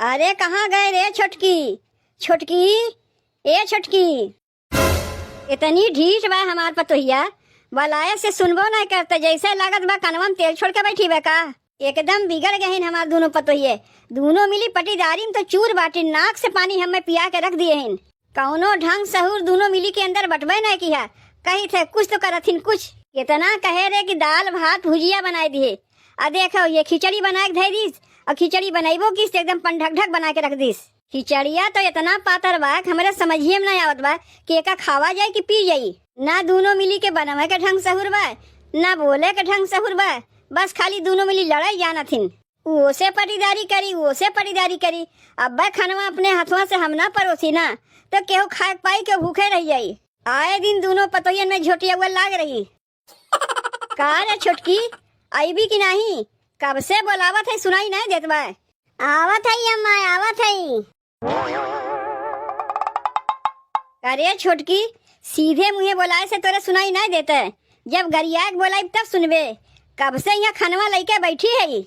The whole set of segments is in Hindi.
अरे कहाँ गए रे छोटकी? छोटकी, ए छोटकी, इतनी ढीठ बा हमार पतोहिया, बलाए से सुनबो नहीं करते, जैसे लागत बा कनवा में तेल छोड़ के बैठी बा का। एकदम बिगड़ गए हमार दोनों पतोहिए। दोनों मिली पटीदारी में तो चूर बाटी, नाक से पानी हमें पिया के रख दिए हैं। कौनो ढंग सहूर दोनों मिली के अंदर बटवे नहीं किया। कही थे कुछ तो करथिन कुछ। इतना कहे रे कि दाल भात भुजिया बनाए दिए। आ देखो ये खिचड़ी बना के धे दीस, और खिचड़ी बनाइबो किस एकदम पंढक ढक बना के रख दीस। खिचड़िया तो इतना पातर बा हमारे समझिए में नहीं आवत बा कि एका खावा जाए कि पी जाई। ना दोनों मिली के बनवे के ढंग सहूर बा, ना बोले के ढंग सहूर बा। बस खाली दोनों मिली लड़ाई जाना थिन। ओसे पटीदारी करी, ओसे पटीदारी करी। अब खनवा अपने हाथों से हम ना परोसी ना तो केहू खाए पाई के भूखे रह जाई। आए दिन दोनों पतोहियन में झोटिया हुआ लाग रही। का रे छोटकी, आई भी कि नहीं? कब से बोलावत है, सुनाई नहीं देत बा। आवत है अम्मा, आवत है। अरे छोटकी, सीधे मुँहे बोलाए से तोरे सुनाई नहीं देते। जब गरिया बोलाई तब सुनबे। कब से यहाँ खनवा लेके बैठी है।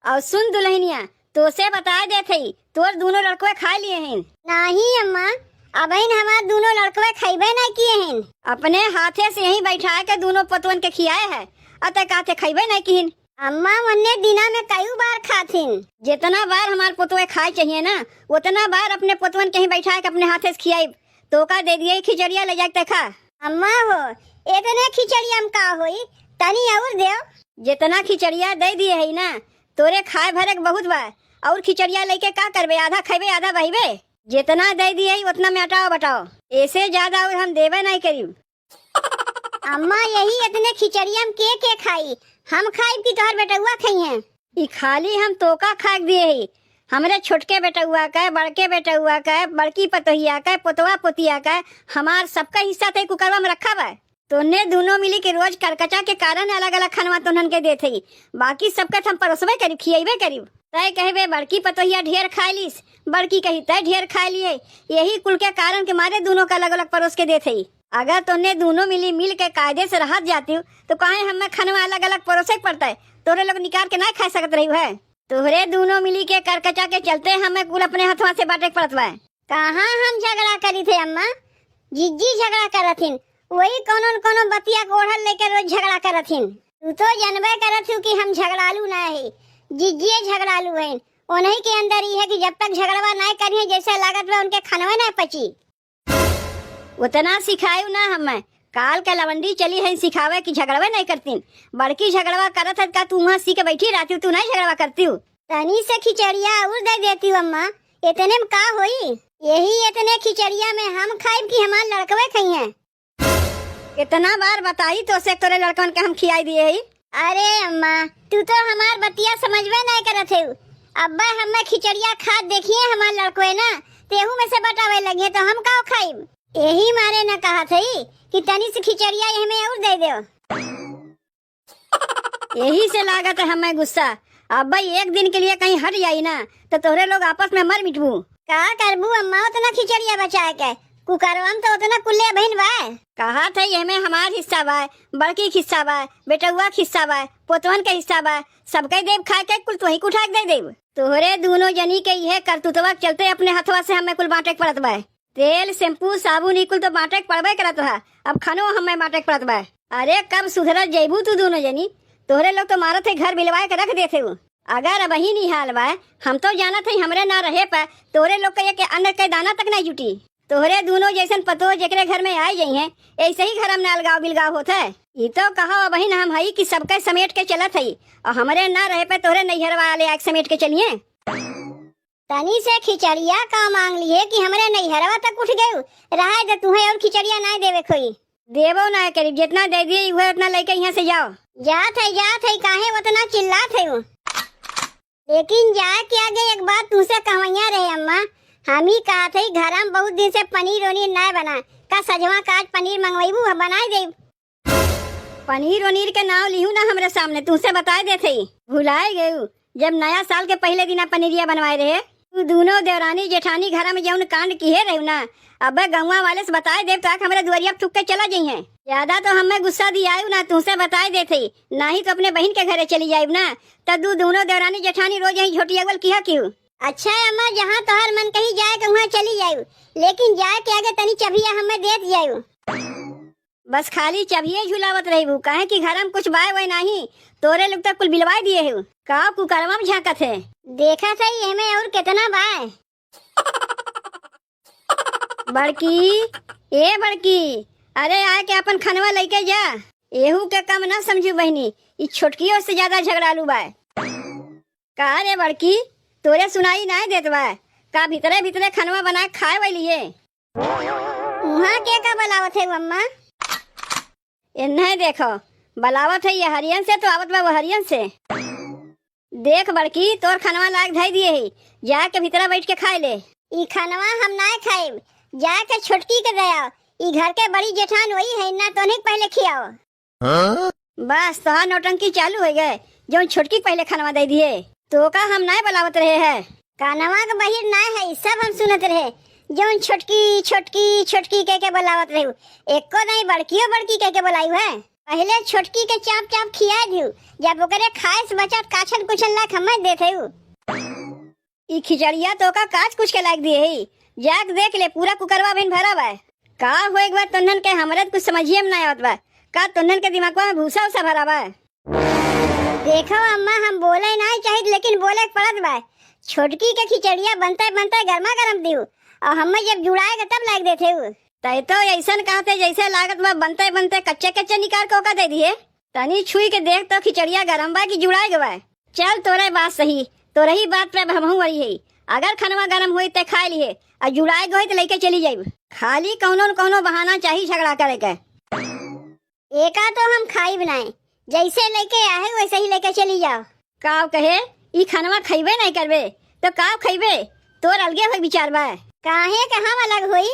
और सुन दुल्हनिया, तो से बता देते तोर दोनों लड़के खा लिए हैं। नहीं अम्मा, अब हमारे दोनों लड़के खाइबे नहीं किए हैं। अपने हाथे से यही बैठा के दोनों पतवन के खियाए है, अतः कहते खाइबे नहीं किए। अम्मा मन्ने दिना में कई बार खाथिन। जितना बार हमारे पुतवे खाए चाहिए ना, उतना बार अपने पुतवन के ही बैठा के अपने हाथे से खियाई। तो का दे दिए खिचड़िया ले जाके खा। अम्मा हो, इतने खिचड़िया में का होई, तनी और देव। जितना खिचड़िया दे दिए है ना, तोरे खाए भरे के बहुत बा। और खिचड़िया लेके का करबे? आधा खाइबे आधा बहिबे। जितना दे दिए है उतना में हटाओ बटाओ, ऐसे ज्यादा और हम देवे नहीं करीब। अम्मा यही इतने खिचड़िया में के खाई? हम खाई की तोहर बेटुआ खाई हैं। ई खाली हम तोका खाक दिए ही। हमरे छोटके बेटुआ का, बड़के बेटुआ का, बड़की पतोहिया का, पोतवा पोतिया का, हमार सबका हिस्सा थे कुकरवा में रखा बा। तोने दोनों मिली के रोज करकचा के कारण अलग अलग खनवा तोहन के देते ही। बाकी सबका हम परोसबे करीब, खियेबे करीब। तय कहबे बड़की पतोहिया ढेर खाई लीस, बड़की कही तय ढेर खा लिए। यही कुल के कारण के मारे दोनों का अलग अलग परोस के देते ही। अगर तोने दोनों मिल के कायदे से रहत जाती हो तो काहे हमें खनवा अलग अलग परोसे पड़ता है? तोरे लोग निकाल के ना खा सकत रही है। तोहरे दोनों मिली के करकचा के चलते हमें कुल अपने हाथों से बांटे पड़त बा। कहाँ हम झगड़ा करी थे अम्मा? जिज्जी झगड़ा करथिन, वही कोनो बतिया कोढ़ल लेकर रोज झगड़ा करथिन। तू तो जानबे करत हूँ कि हम झगड़ालू ना है, जिज्जी झगड़ालू है। उन्हीं के अंदर ही है कि जब तक झगड़वा नहीं करिए जैसे लागत में उनके खनवा नहीं पची। उतना सिखायू ना हमें। काल का लवंडी चली है सिखावे कि झगड़वा नहीं करती। बड़की झगड़वा करत है का तू वहाँ सी के बैठी रहती हूँ, तू नहीं झगड़वा करती हूँ। तनी से खिचड़िया और दे देती हूँ अम्मा, इतने में का होई? यही इतने खिचड़िया में हम खाइब कि हमारे लड़कवे खाई हैं। कितना बार बताई तो से तोरे लड़कन के हम खियाई दिए ही। अरे अम्मा, तू तो हमार बतिया समझवे नहीं करत है। अब्बा हमें खिचड़िया खा देखिए हमारे लड़कों ना, तेहू में से बटावे लगे तो हम का खाइब। यही मारे न कहा थी कि तनी से खिचड़िया हमें और दे दो। यही से लागत है हमें गुस्सा। अब्बा एक दिन के लिए कहीं हट जाई ना तो तोहरे लोग आपस में मर मिटबू। का करबू अम्मा उतना खिचड़िया बचा के? कुकरवा में तो उतना कुल्ले बहन बा। कहा था ये में हमार हिस्सा बा, बड़की हिस्सा बा, बेटुआ हिस्सा बा, पोतवन के हिस्सा बा। सबके देव खा के कुल तुही उठा के दे देव। तोहरे दोनों जनी के यह करतुतवा चलते अपने हथवा से हमें कुल बांटे पड़त बा। तेल शैम्पू साबुन ई कुल तो बांटे पड़बे करत है। अब खानो हमें बांटे पड़त बा। अरे कब सुधरत जैबू तू दोनों जनी? तोहरे लोग तो मारत है घर बिलवाए के रख देते हो। अगर अब ही नहीं हाल बा, हम तो जानत है हमरे ना रहे पर तोहरे लोग के अन्न के दाना तक नहीं जुटी। तोहरे दोनों जैसन पतो जेकरे घर में आई जाई हैं, ऐसे ही घर में अलगाव बिलगाव होता है। ये तो कहो अब ही हम हई कि सबके समेट के चलत है, और हमारे ना रहे पे तोहरे नैहर वाले आग समेट के चलिए। तनी से खिचड़िया का मांग लिए कि हमारे नैहरवा तक उठ गए रहा है। तुम्हें और खिचड़िया नहीं देवे कोई देवो ना करीब, जितना दे दिए हुए उतना लेके यहाँ से जाओ। जात है काहे उतना चिल्लात है। लेकिन जाए के आगे एक बात तुमसे कहवैया रहे अम्मा, हम ही कहा थे घर में बहुत दिन से पनीर वनीर नहीं बना, का सजवा काज पनीर मंगवाईबू बनाए दे। पनीर वनीर के नाम लिहू ना हमरे सामने, तुमसे बताए देते भुलाए गयू। जब नया साल के पहले दिन पनीरिया बनवाए रहे, तू दोनों देवरानी जेठानी घर में जौन कांड किए रहे ना, अब गौवा वाले से बताए देव ताकि हमारे दुआरिया थुक के चला जाइए। ज्यादा तो हमें गुस्सा दिया ना, तुमसे बताए देते नहीं तो अपने बहन के घरे चली जाये ना। तब दोनों देवरानी जेठानी रोज यही झोटिया किया क्यों? अच्छा है अम्मा, जहाँ तोहर मन कही जाए के वहाँ चली जायू, लेकिन जाए के आगे तनी चबिया हमें देत जायू। बस खाली चबिये झुलावत रही काहे कि घर में कुछ बाय वही नहीं, तोरे लोग तक कुल बिलवाई दिए है का कुकरवा में झांकत है। देखा सही एमे और कितना बाय। बड़की ए बड़की, अरे आए के अपन खनवा लेके जा। एहू के कम ना समझू बहनी, ई छोटकियों से ज्यादा झगड़ालू बाय। का रे बड़की, तोरे सुनाई नहीं देत बा का भीतरे भीतरे खनवा बना खाए वाली है। वहाँ के का बलावत है अम्मा? इन्हें देखो बलावत है ये हरियन से, तो आवत बा वो हरियन से। देख बड़की, तोर खनवा लायक धई दिए है, जाके भीतरा बैठ के खाए ले। ई खनवा हम ना खाए, जाके छोटकी के दया। ई घर के बड़ी जेठान वही है ना, तो नहीं पहले खियाओ। बस तोहार नौटंकी चालू हो गए, जो छोटकी पहले खनवा दे दिए। तो का हम ना बलावत रहे है, कानवा के बहिर ना है, सब हम सुनत रहे। जो छोटकी छोटकी छोटकी कह के बुलावत रही, एको नहीं बड़कियो बड़की कह के बुलाई है। पहले छोटकी के चाप चाप खिया दियो, जब ओकरे खाए से बचत काछन कुछन लाख हमें देते हूँ। ई खिचड़िया तो का काच कुछ के लायक दिए है, जाक देख ले पूरा कुकरवा बिन भरा बा। का हो एक बार तुन्हन के हमरे कुछ समझिए में ना आवत बा, का तुन्हन के दिमाग में भूसा उसा भरा बा। देखो अम्मा, हम बोले नहीं चाहिए लेकिन बोले पड़त बा। छोटकी के खिचड़िया बनते बनते गर्मा गर्म दियो, और हमें जब जुड़ाएगा तब लाग देते हूँ। तय तो ऐसा कहते जैसे लागत बा बनते बनते कच्चे कच्चे निकाल के ओका दे दिए। तनी छुई के देख तो खिचड़िया गरम बा की जुड़ाएगा बा। चल तोरे बात सही, तो रही बात पे हमहू वही है। अगर खनवा गरम हुई तो खा लिए, और जुड़ाएगा हुई तो लेके चली जाये। खाली कौनो न कौनो बहाना चाहिए झगड़ा करे के। एका तो हम खाई बनाए, जैसे लेके आए वैसे ही लेके चली जाओ। काव कहे ई खनवा खइबे नहीं करबे तो काव खइबे, तोर अलगे हो विचार बा। काहे के हम अलग हुई,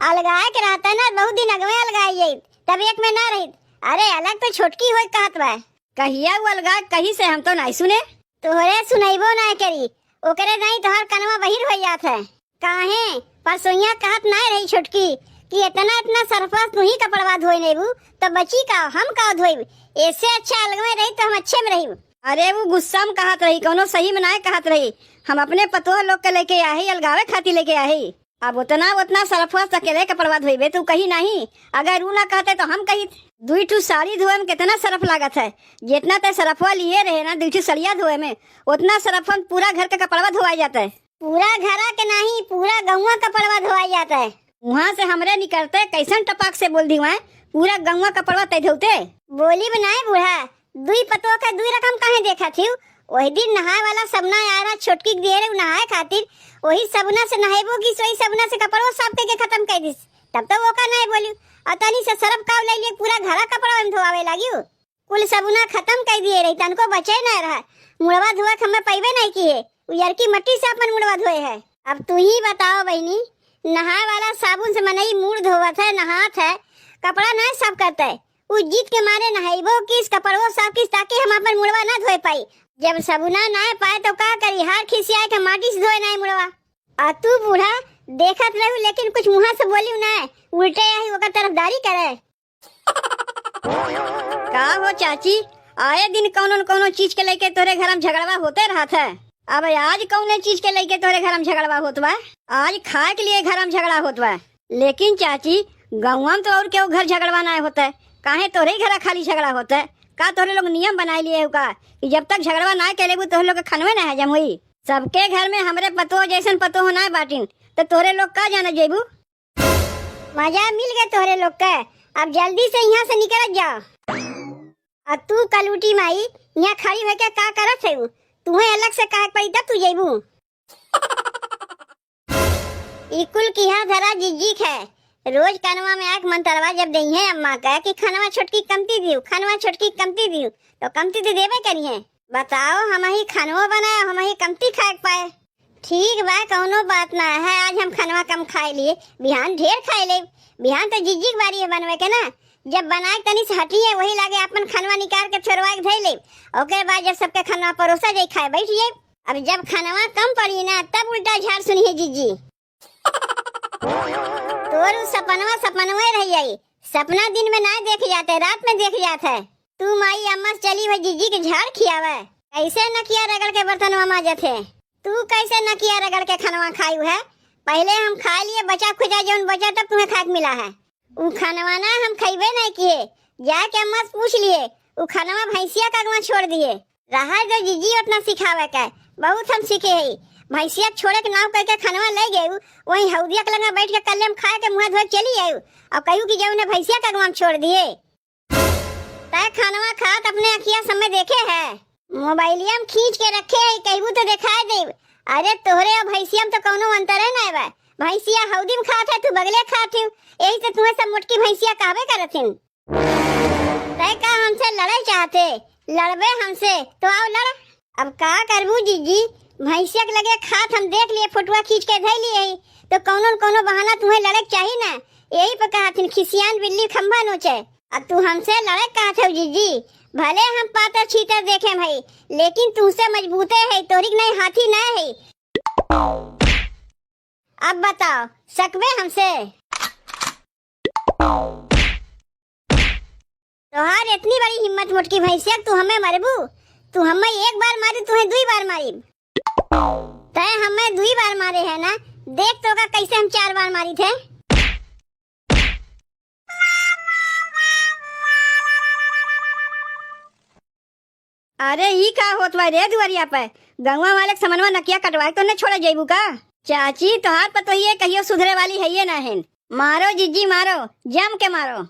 अलगाए के रहता ना, बहुत दिन अगवे अलगाई जाई, तब एक में ना रही। अरे अलग तो छोटकी होई कहत बा। कहिया वो अलगा कहीं से हम तो नहीं सुने। तोहरे सुनाइबो ना करी, ओकरे नहीं तोहर कनवा बहिर हो जात है। काहे परसोइया कहत नहीं रही छोटकी कि इतना इतना सरफस तू ही कपड़वा धोई नहीं बू, तो बची का हम का धोई। ऐसे अच्छा अलगवे रही तो हम अच्छे में रही। अरे वो गुस्सा में कहत रही, कोनो सही में ना कहत रही। हम अपने पतोह लोग के लेके आही, अलगावे खाती लेके आही। अब उतना उतना सरफस अकेले कपड़वा धोइबे तू कही नहीं। अगर ऊ ना कहते तो हम कही। दुई ठू साड़ी धोए में कितना सरफ लागत है, जितना ते सरफवा लिए रहे ना दुई ठू सड़िया धोए में, उतना सरफ पूरा घर का कपड़वा धोआ जाता है। पूरा घरा के नहीं, पूरा गौवा कपड़वा धोआ जाता है। वहाँ से हमरे निकलते कैसन टपाक से बोल दी वहाँ, पूरा गौवा कपड़वा तय धोते। बोली बनाए बूढ़ा, दुई पतो का दुई रकम कहे देखा थी। वही दिन नहाए वाला सबना यारा छोटकी दे रहे नहाए खातिर, वही सबना से नहाएबो की सोई सबना से कपड़ो साफ करके खत्म कर दिस। तब तो वो का नहीं बोली, अतनी से सरफ काव ले लिए पूरा घरा कपड़ा में धोआवे लगी। कुल सबना खत्म कर दिए रही, तनको बचे न रहा। मुड़वा धोआ हमें पैबे नहीं किए, उयर की मट्टी से अपन मुड़वा धोए है। अब तू ही बताओ बहनी, नहाए वाला साबुन से मनई मुड़ धोवत है, नहात है, कपड़ा नहीं साफ करता है। उस जीत के मारे नहाइबो किस कपड़ो साफ किस, ताकि हम अपन मुड़वा ना धोए पाई। जब सबुना ना पाए तो का करी, हार खिसिया के माटी से धोए नहीं मुड़वा। आ तू बूढ़ा देखत रहू लेकिन कुछ मुँह से बोली ना, उल्टे यही ओकर तरफदारी करे। का हो चाची, आए दिन कौनो न कौनो चीज के लेके तोरे घर में झगड़वा होते रहत है। अब आज कौने चीज के लेके तोरे घर में झगड़वा होत बा? आज खाए के लिए घर में झगड़ा होत बा। लेकिन चाची गाँव में तो और क्यों घर झगड़वा ना होता है, काहे तोरे घर खाली झगड़ा होता है? का तोरे लोग नियम बनाए लिए हो का कि जब तक झगड़वा ना करे तोरे लोग खनवे ना हजम हुई? सबके घर में हमरे पतो जैसन पतो हो ना बाटिन, तो तोरे लोग का जाना जेबू? मजा मिल गए तोरे लोग का। अब जल्दी से यहाँ से निकल जाओ। अब तू कलूटी माई यहाँ खड़ी होके का करत है? तुम्हें अलग से कहा पड़ी तब तू जेबू। इकुल की यहाँ धरा जिज्जिक है, रोज कनवा में आके मंतरवा जब दई है अम्मा का कि खनवा छोटकी कमती दियो, खनवा छोटकी कमती दियो, तो कमती तो देवे करिए। बताओ हम ही खनवा बनाए, हम ही कमती खाए पाए। ठीक बा, कौनो बात ना है। आज हम खनवा कम खाए लिए, बिहान ढेर खाए ले। बिहान तो जिज्जिक बारी है बनवे के ना, जब बनाए तनी से हटी है वही लागे अपन खनवा निकाल के छोड़वा के धई ले। ओके बाद जब सबके खनवा परोसा जाए खाए बैठ जाए। अब जब खनवा कम पड़ी ना तब उल्टा झाड़ सुनी है जिज्जी। तोर सपनवा रह जाई, सपना दिन में ना देख जाते, रात में देख जाता है। तू माई अम्मा चली हुई जिज्जी के झाड़ खियावे, ऐसे न किया रगड़ के बर्तन माजत है। तू कैसे नकिया रगड़ के खनवा खायू है? पहले हम खा लिए, बचा खुचा जौन बचा तब तुम्हें खाक मिला है। उ खनवा ना हम खइबे नहीं किए, जाके अम्मा से पूछ लिए। उ खनवा भैंसिया कगवा छोड़ दिए। रहा जो जीजी उतना सिखावे के, बहुत हम सीखे है। भैंसिया छोड़े के नाव करके खनवा ले गए, वहीं हौदिया के लगा बैठ के कल्ले में खा के मुंह धोए चली आई और कहू कि जब उन्हें भैंसिया कगवा छोड़ दिए। तय खनवा खात अपने अखिया समय देखे है, मोबाइलिया में खींच के रखे है, कहू तो दिखाए दे। अरे तोहरे और भैंसिया में तो कोनो अंतर है ना बा। भैंसिया हौदी में खात है, तू बगले खात है, यही से तुम्हें सब मोटकी भैंसिया कहबे करथिन। तय का हमसे लड़ाई चाहते, लड़बे हमसे तो आओ लड़। अब का करबू जीजी, भैंसिया के लगे खात हम देख लिए, फोटोआ खींच के धै लिए तो कोनो न कोनो बहाना तुम्हें लड़े चाहिए ना। यही पर कहथिन खिसियान बिल्ली खंभा नोचे। अब तू हमसे लड़े कहत हो जीजी, भले हम पातर छीतर देखे भाई, लेकिन तुमसे मजबूते है, तोरिक नहीं हाथी ना है। अब बताओ सकबे हमसे? तोहार इतनी बड़ी हिम्मत मोटकी भैंसिया, तू हमें मरबू? तू हमें एक बार मारी, तुम्हें दुई बार मारी। तय हमें दुई बार मारे है ना, देख तो का कैसे हम 4 बार मारी थे। अरे ई का होत बा रे दुआरिया पे? गंगवा वाले समनवा नकिया कटवाए तो न छोड़े जेबू का? चाची तोहार पर तो ये कहियो सुधरे वाली है ये ना है। मारो जीजी मारो, जम के मारो।